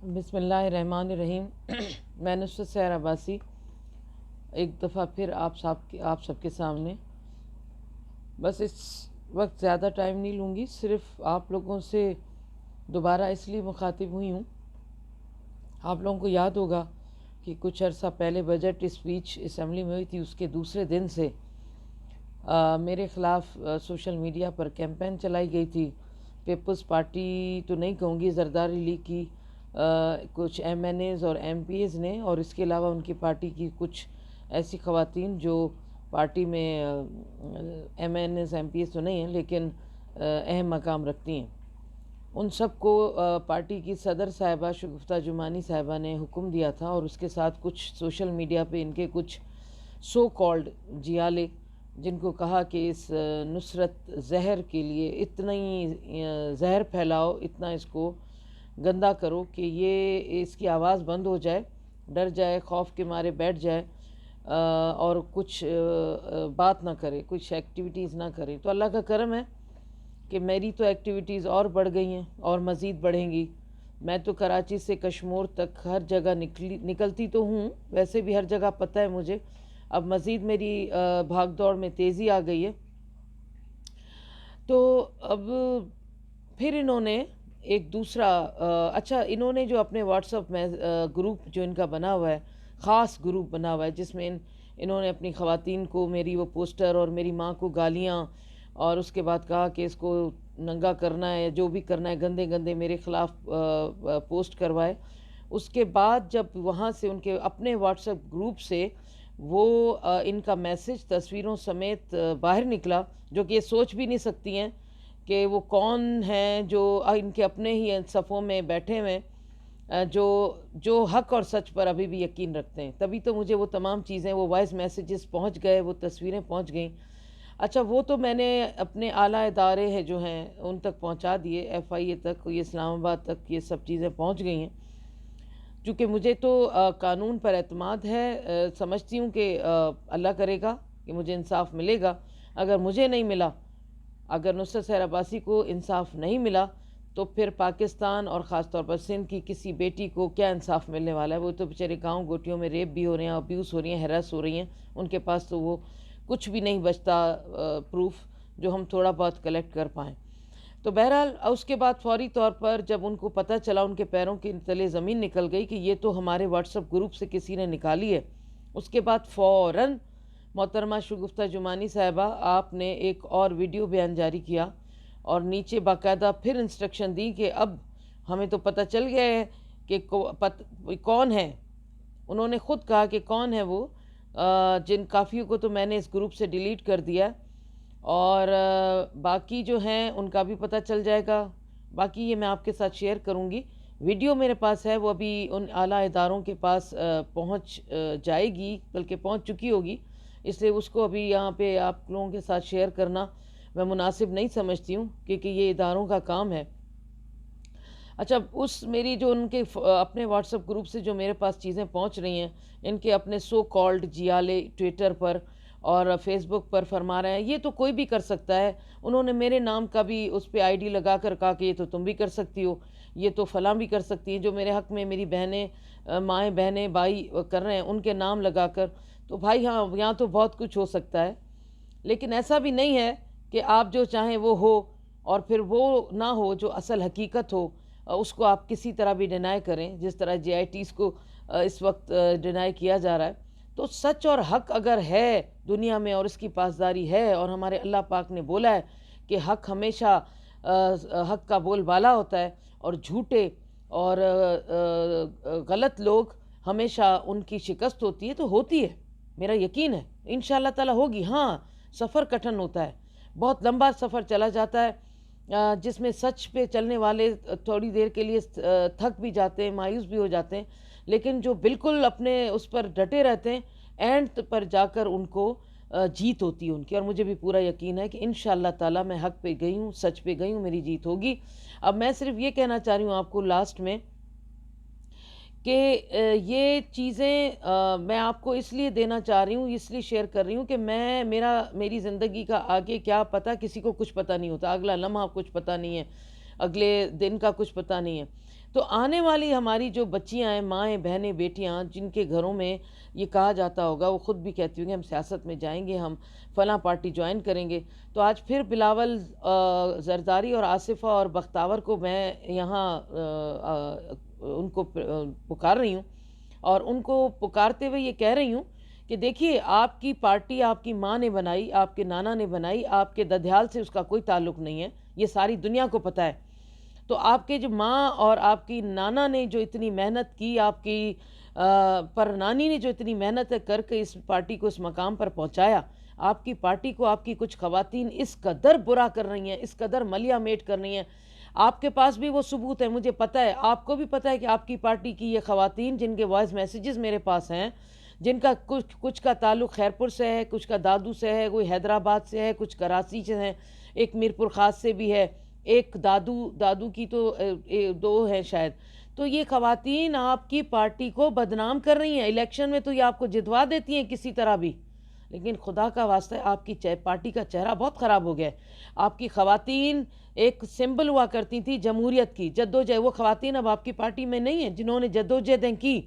بسم اللہ الرحمن الرحیم۔ میں نصرت سحر عباسی ایک دفعہ پھر آپ سب کے سامنے، بس اس وقت زیادہ ٹائم نہیں لوں گی، صرف آپ لوگوں سے دوبارہ اس لیے مخاطب ہوئی ہوں۔ آپ لوگوں کو یاد ہوگا کہ کچھ عرصہ پہلے بجٹ اسپیچ اسمبلی میں ہوئی تھی، اس کے دوسرے دن سے میرے خلاف سوشل میڈیا پر کیمپین چلائی گئی تھی۔ پیپلز پارٹی تو نہیں کہوں گی، زرداری لیگ کی کچھ ایم این ایز اور ایم پی ایز نے، اور اس کے علاوہ ان کی پارٹی کی کچھ ایسی خواتین جو پارٹی میں MNAs MPAs تو نہیں ہیں لیکن اہم مقام رکھتی ہیں، ان سب کو پارٹی کی صدر صاحبہ شگفتہ جمانی صاحبہ نے حکم دیا تھا، اور اس کے ساتھ کچھ سوشل میڈیا پہ ان کے کچھ سو کالڈ جیالے، جن کو کہا کہ اس نصرت زہر کے لیے اتنا ہی زہر پھیلاؤ، اتنا اس کو گندا کرو کہ یہ اس کی آواز بند ہو جائے، ڈر جائے، خوف کے مارے بیٹھ جائے اور کچھ بات نہ کرے، کچھ ایکٹیویٹیز نہ کرے۔ تو اللہ کا کرم ہے کہ میری تو ایکٹیویٹیز اور بڑھ گئی ہیں اور مزید بڑھیں گی۔ میں تو کراچی سے کشمور تک ہر جگہ نکلتی تو ہوں، ویسے بھی ہر جگہ پتہ ہے مجھے، اب مزید میری بھاگ دوڑ میں تیزی آ گئی ہے۔ تو اب پھر انہوں نے ایک دوسرا انہوں نے جو اپنے واٹس ایپ میں گروپ جو ان کا بنا ہوا ہے، خاص گروپ بنا ہوا ہے، جس میں انہوں نے اپنی خواتین کو میری وہ پوسٹر اور میری ماں کو گالیاں، اور اس کے بعد کہا کہ اس کو ننگا کرنا ہے، جو بھی کرنا ہے، گندے گندے میرے خلاف پوسٹ کروائے۔ اس کے بعد جب وہاں سے ان کے اپنے واٹس ایپ گروپ سے وہ ان کا میسج تصویروں سمیت باہر نکلا، جو کہ یہ سوچ بھی نہیں سکتی ہیں کہ وہ کون ہیں جو ان کے اپنے ہی صفوں میں بیٹھے ہوئے جو حق اور سچ پر ابھی بھی یقین رکھتے ہیں۔ تبھی تو مجھے وہ تمام چیزیں، وہ وائس میسیجز پہنچ گئے، وہ تصویریں پہنچ گئیں۔ اچھا، وہ تو میں نے اپنے اعلیٰ ادارے ہیں جو ہیں ان تک پہنچا دیے، ایف آئی اے تک، یہ اسلام آباد تک یہ سب چیزیں پہنچ گئی ہیں، چونکہ مجھے تو قانون پر اعتماد ہے۔ سمجھتی ہوں کہ اللہ کرے گا کہ مجھے انصاف ملے گا۔ اگر مجھے نہیں ملا، اگر نصرت سحر عباسی کو انصاف نہیں ملا، تو پھر پاکستان اور خاص طور پر سندھ کی کسی بیٹی کو کیا انصاف ملنے والا ہے؟ وہ تو بیچارے گاؤں گوٹیوں میں ریپ بھی ہو رہے ہیں، ابیوز ہو رہی ہیں، ہیراس ہو رہی ہیں، ان کے پاس تو وہ کچھ بھی نہیں بچتا پروف جو ہم تھوڑا بہت کلیکٹ کر پائیں۔ تو بہرحال اس کے بعد فوری طور پر جب ان کو پتہ چلا، ان کے پیروں کے تلے زمین نکل گئی کہ یہ تو ہمارے واٹس ایپ گروپ سے کسی نے نکالی ہے، اس کے بعد فوراً محترمہ شگفتہ جمانی صاحبہ آپ نے ایک اور ویڈیو بیان جاری کیا، اور نیچے باقاعدہ پھر انسٹرکشن دی کہ اب ہمیں تو پتہ چل گیا ہے کہ کون ہے۔ انہوں نے خود کہا کہ کون ہے وہ، جن کافیوں کو تو میں نے اس گروپ سے ڈیلیٹ کر دیا، اور باقی جو ہیں ان کا بھی پتہ چل جائے گا۔ باقی یہ میں آپ کے ساتھ شیئر کروں گی، ویڈیو میرے پاس ہے، وہ ابھی ان اعلیٰ اداروں کے پاس پہنچ جائے گی، بلکہ پہنچ چکی ہوگی، اس لیے اس کو ابھی یہاں پہ آپ لوگوں کے ساتھ شیئر کرنا میں مناسب نہیں سمجھتی ہوں، کیونکہ یہ اداروں کا کام ہے۔ اچھا، میری جو ان کے اپنے واٹس ایپ گروپ سے جو میرے پاس چیزیں پہنچ رہی ہیں، ان کے اپنے سو کالڈ جیالے ٹویٹر پر اور فیس بک پر فرما رہے ہیں یہ تو کوئی بھی کر سکتا ہے۔ انہوں نے میرے نام کا بھی اس پہ آئی ڈی لگا کر کہا کہ یہ تو تم بھی کر سکتی ہو، یہ تو فلاں بھی کر سکتی ہیں، جو میرے حق میں میری بہنیں، مائیں، بہنیں، بھائی کر رہے ہیں، ان کے نام لگا کر۔ تو بھائی ہاں، یہاں تو بہت کچھ ہو سکتا ہے، لیکن ایسا بھی نہیں ہے کہ آپ جو چاہیں وہ ہو، اور پھر وہ نہ ہو جو اصل حقیقت ہو، اس کو آپ کسی طرح بھی ڈینائی کریں، جس طرح جے آئی ٹیز کو اس وقت ڈینائی کیا جا رہا ہے۔ تو سچ اور حق اگر ہے دنیا میں، اور اس کی پاسداری ہے، اور ہمارے اللہ پاک نے بولا ہے کہ حق ہمیشہ حق کا بول بالا ہوتا ہے، اور جھوٹے اور غلط لوگ ہمیشہ ان کی شکست ہوتی ہے، تو ہوتی ہے، میرا یقین ہے انشاءاللہ تعالی ہوگی۔ ہاں، سفر کٹھن ہوتا ہے، بہت لمبا سفر چلا جاتا ہے، جس میں سچ پہ چلنے والے تھوڑی دیر کے لیے تھک بھی جاتے ہیں، مایوس بھی ہو جاتے ہیں، لیکن جو بالکل اپنے اس پر ڈٹے رہتے ہیں، اینڈ پر جا کر ان کو جیت ہوتی ہے ان کی، اور مجھے بھی پورا یقین ہے کہ انشاءاللہ تعالی میں حق پہ گئی ہوں، سچ پہ گئی ہوں، میری جیت ہوگی۔ اب میں صرف یہ کہنا چاہ رہی ہوں آپ کو لاسٹ میں کہ یہ چیزیں میں آپ کو اس لیے دینا چاہ رہی ہوں، اس لیے شیئر کر رہی ہوں کہ میری زندگی کا آگے کیا پتہ، کسی کو کچھ پتہ نہیں ہوتا، اگلا لمحہ کچھ پتہ نہیں ہے، اگلے دن کا کچھ پتہ نہیں ہے۔ تو آنے والی ہماری جو بچیاں ہیں، مائیں، بہنیں، بیٹیاں، جن کے گھروں میں یہ کہا جاتا ہوگا، وہ خود بھی کہتی ہوں کہ ہم سیاست میں جائیں گے، ہم فلاں پارٹی جوائن کریں گے، تو آج پھر بلاول زرداری اور آصفہ اور بختاور کو میں یہاں ان کو پکار رہی ہوں، اور ان کو پکارتے ہوئے یہ کہہ رہی ہوں کہ دیکھیے، آپ کی پارٹی آپ کی ماں نے بنائی، آپ کے نانا نے بنائی، آپ کے ددھیال سے اس کا کوئی تعلق نہیں ہے، یہ ساری دنیا کو پتہ ہے۔ تو آپ کے جو ماں اور آپ کی نانا نے جو اتنی محنت کی، آپ کی پر نانی نے جو اتنی محنت کر کے اس پارٹی کو اس مقام پر پہنچایا، آپ کی پارٹی کو آپ کی کچھ خواتین اس قدر برا کر رہی ہیں، اس قدر ملیا میٹ کر رہی ہیں۔ آپ کے پاس بھی وہ ثبوت ہے، مجھے پتہ ہے، آپ کو بھی پتہ ہے کہ آپ کی پارٹی کی یہ خواتین، جن کے وائس میسیجز میرے پاس ہیں، جن کا کچھ کا تعلق خیرپور سے ہے، کچھ کا دادو سے ہے، کوئی حیدرآباد سے ہے، کچھ کراچی سے ہیں، ایک میرپور خاص سے بھی ہے، ایک دادو کی تو دو ہیں شاید۔ تو یہ خواتین آپ کی پارٹی کو بدنام کر رہی ہیں، الیکشن میں تو یہ آپ کو جتوا دیتی ہیں کسی طرح بھی، لیکن خدا کا واسطہ ہے، آپ کی پارٹی کا چہرہ بہت خراب ہو گیا ہے۔ آپ کی خواتین ایک سمبل ہوا کرتی تھی جمہوریت کی، جدوجہد، وہ خواتین اب آپ کی پارٹی میں نہیں ہیں جنہوں نے جدوجہدیں کی،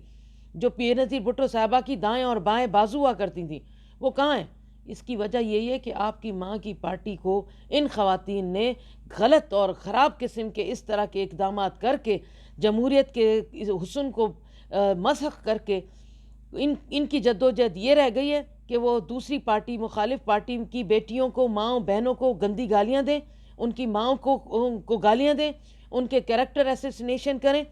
جو پیر نذیر بھٹو صاحبہ کی دائیں اور بائیں بازو ہوا کرتی تھیں، وہ کہاں ہیں؟ اس کی وجہ یہی ہے کہ آپ کی ماں کی پارٹی کو ان خواتین نے غلط اور خراب قسم کے اس طرح کے اقدامات کر کے، جمہوریت کے حسن کو مسخ کر کے، ان کی جدوجہد یہ رہ گئی ہے کہ وہ دوسری پارٹی، مخالف پارٹی کی بیٹیوں کو، ماؤں بہنوں کو گندی گالیاں دیں، ان کی ماؤں کو گالیاں دیں، ان کے کریکٹر اسیسینیشن کریں۔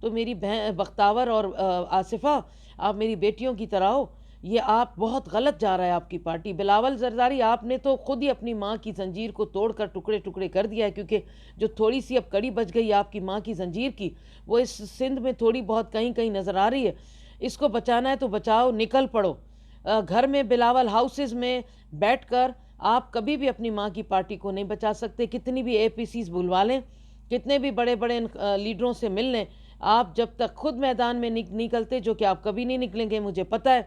تو میری بہن بختاور اور آصفہ، آپ میری بیٹیوں کی طرح ہو، یہ آپ بہت غلط جا رہا ہے آپ کی پارٹی۔ بلاول زرداری، آپ نے تو خود ہی اپنی ماں کی زنجیر کو توڑ کر ٹکڑے ٹکڑے کر دیا ہے، کیونکہ جو تھوڑی سی اب کڑی بچ گئی آپ کی ماں کی زنجیر کی، وہ اس سندھ میں تھوڑی بہت کہیں کہیں نظر آ رہی ہے۔ اس کو بچانا ہے تو بچاؤ، نکل پڑو۔ گھر میں بلاول ہاؤسز میں بیٹھ کر آپ کبھی بھی اپنی ماں کی پارٹی کو نہیں بچا سکتے، کتنی بھی اے پی سیز بلوا لیں، کتنے بھی بڑے بڑے لیڈروں سے مل لیں، آپ جب تک خود میدان میں نکلتے، جو کہ آپ کبھی نہیں نکلیں گے، مجھے پتہ ہے۔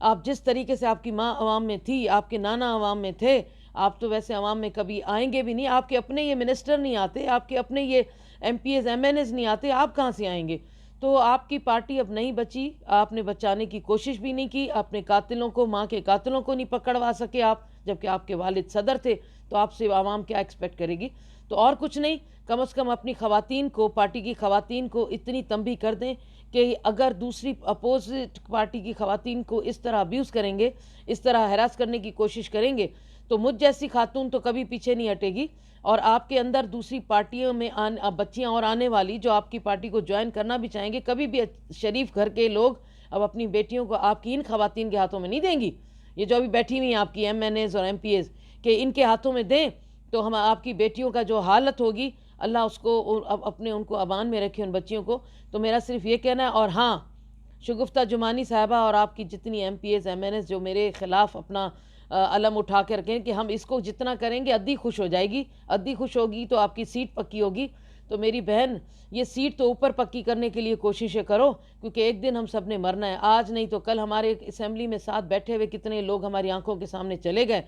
آپ جس طریقے سے آپ کی ماں عوام میں تھی، آپ کے نانا عوام میں تھے، آپ تو ویسے عوام میں کبھی آئیں گے بھی نہیں۔ آپ کے اپنے یہ منسٹر نہیں آتے، آپ کے اپنے یہ MPAs MNAs نہیں آتے، آپ کہاں سے آئیں گے؟ تو آپ کی پارٹی اب نہیں بچی، آپ نے بچانے کی کوشش بھی نہیں کی، اپنے قاتلوں کو، ماں کے قاتلوں کو نہیں پکڑوا سکے آپ، جبکہ آپ کے والد صدر تھے، تو آپ سے عوام کیا ایکسپیکٹ کرے گی؟ تو اور کچھ نہیں، کم از کم اپنی خواتین کو، پارٹی کی خواتین کو اتنی تنبیہ کر دیں کہ اگر دوسری اپوزٹ پارٹی کی خواتین کو اس طرح ابیوز کریں گے، اس طرح ہراس کرنے کی کوشش کریں گے، تو مجھ جیسی خاتون تو کبھی پیچھے نہیں ہٹے گی۔ اور آپ کے اندر دوسری پارٹیوں میں بچیاں اور آنے والی جو آپ کی پارٹی کو جوائن کرنا بھی چاہیں گے، کبھی بھی شریف گھر کے لوگ اب اپنی بیٹیوں کو آپ کی ان خواتین کے ہاتھوں میں نہیں دیں گی۔ یہ جو ابھی بیٹھی ہوئی ہیں آپ کی ایم این ایز اور ایم پی ایز، کہ ان کے ہاتھوں میں دیں تو ہم آپ کی بیٹیوں کا جو حالت ہوگی، اللہ اس کو اپنے ان کو امان میں رکھے، ان بچیوں کو۔ تو میرا صرف یہ کہنا ہے، اور ہاں، شگفتہ جمانی صاحبہ اور آپ کی جتنی MPAs MNAs جو میرے خلاف اپنا علم اٹھا کے رکھیں کہ ہم اس کو جتنا کریں گے ادھی خوش ہو جائے گی، ادھی خوش ہوگی تو آپ کی سیٹ پکی ہوگی۔ تو میری بہن، یہ سیٹ تو اوپر پکی کرنے کے لیے کوششیں کرو، کیونکہ ایک دن ہم سب نے مرنا ہے، آج نہیں تو کل۔ ہمارے اسمبلی میں ساتھ بیٹھے ہوئے کتنے لوگ ہماری آنکھوں کے سامنے چلے گئے۔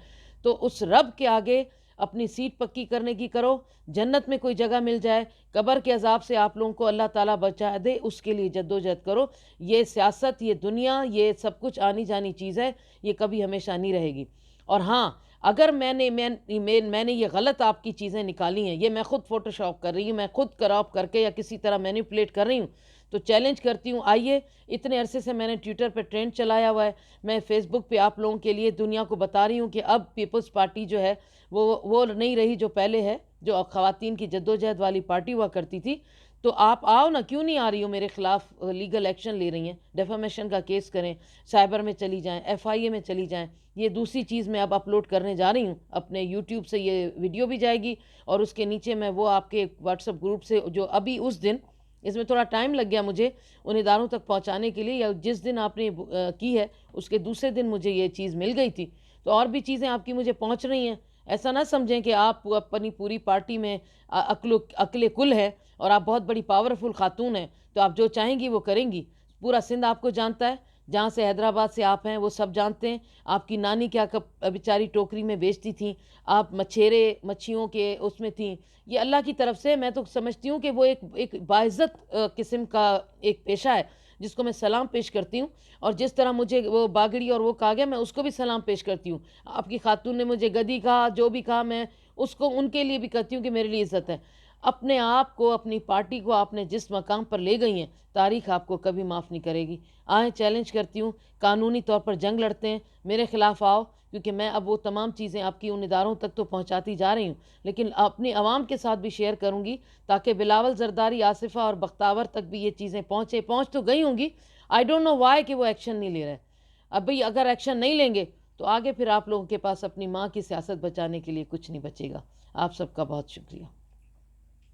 تو اس رب کے آگے اپنی سیٹ پکی کرنے کی کرو، جنت میں کوئی جگہ مل جائے، قبر کے عذاب سے آپ لوگوں کو اللہ تعالیٰ بچا دے، اس کے لیے جدوجہد کرو۔ یہ سیاست، یہ دنیا، یہ سب کچھ آنی جانی چیز ہے، یہ کبھی ہمیشہ نہیں رہے گی۔ اور ہاں، اگر میں نے یہ غلط آپ کی چیزیں نکالی ہیں، یہ میں خود فوٹو شاپ کر رہی ہوں، میں خود کراپ کر کے یا کسی طرح مینیپولیٹ کر رہی ہوں، تو چیلنج کرتی ہوں، آئیے، اتنے عرصے سے میں نے ٹویٹر پہ ٹرینڈ چلایا ہوا ہے، میں فیس بک پہ آپ لوگوں کے لیے دنیا کو بتا رہی ہوں کہ اب پیپلز پارٹی جو ہے وہ نہیں رہی جو پہلے ہے، جو خواتین کی جدوجہد والی پارٹی ہوا کرتی تھی۔ تو آپ آؤ نا، کیوں نہیں آ رہی ہو؟ میرے خلاف لیگل ایکشن لے رہی ہیں، ڈیفامیشن کا کیس کریں، سائبر میں چلی جائیں، ایف آئی اے میں چلی جائیں۔ یہ دوسری چیز میں اب اپلوڈ کرنے جا رہی ہوں، اپنے یوٹیوب سے یہ ویڈیو بھی جائے گی، اور اس کے نیچے میں وہ آپ کے واٹس ایپ گروپ سے جو ابھی اس دن، اس میں تھوڑا ٹائم لگ گیا مجھے ان اداروں تک پہنچانے کے لیے، یا جس دن آپ نے کی ہے اس کے دوسرے دن مجھے یہ چیز مل گئی تھی، تو اور بھی چیزیں آپ کی مجھے پہنچ رہی ہیں۔ ایسا نہ سمجھیں کہ آپ اپنی پوری پارٹی میں عقل کل ہے اور آپ بہت بڑی پاورفل خاتون ہیں، تو آپ جو چاہیں گی وہ کریں گی۔ پورا سندھ آپ کو جانتا ہے، جہاں سے حیدرآباد سے آپ ہیں وہ سب جانتے ہیں آپ کی نانی کیا بیچاری ٹوکری میں بیچتی تھیں، آپ مچھیوں کے اس میں تھیں. یہ اللہ کی طرف سے میں تو سمجھتی ہوں کہ وہ ایک باعزت قسم کا ایک پیشہ ہے جس کو میں سلام پیش کرتی ہوں. اور جس طرح مجھے وہ باگڑی اور وہ کہا گیا میں اس کو بھی سلام پیش کرتی ہوں. آپ کی خاتون نے مجھے گدی کہا، جو بھی کہا میں اس کو ان کے لیے بھی کہتی ہوں کہ میرے لیے عزت ہے. اپنے آپ کو، اپنی پارٹی کو آپ نے جس مقام پر لے گئی ہیں تاریخ آپ کو کبھی معاف نہیں کرے گی. آئیں چیلنج کرتی ہوں، قانونی طور پر جنگ لڑتے ہیں، میرے خلاف آؤ، کیونکہ میں اب وہ تمام چیزیں آپ کی ان اداروں تک تو پہنچاتی جا رہی ہوں لیکن اپنی عوام کے ساتھ بھی شیئر کروں گی تاکہ بلاول زرداری، آصفہ اور بختاور تک بھی یہ چیزیں پہنچ تو گئی ہوں گی. آئی ڈونٹ نو وائی کہ وہ ایکشن نہیں لے رہے. اب بھئی اگر ایکشن نہیں لیں گے تو آگے پھر آپ لوگوں کے پاس اپنی ماں کی سیاست بچانے کے لیے کچھ نہیں بچے گا. آپ سب کا بہت شکریہ.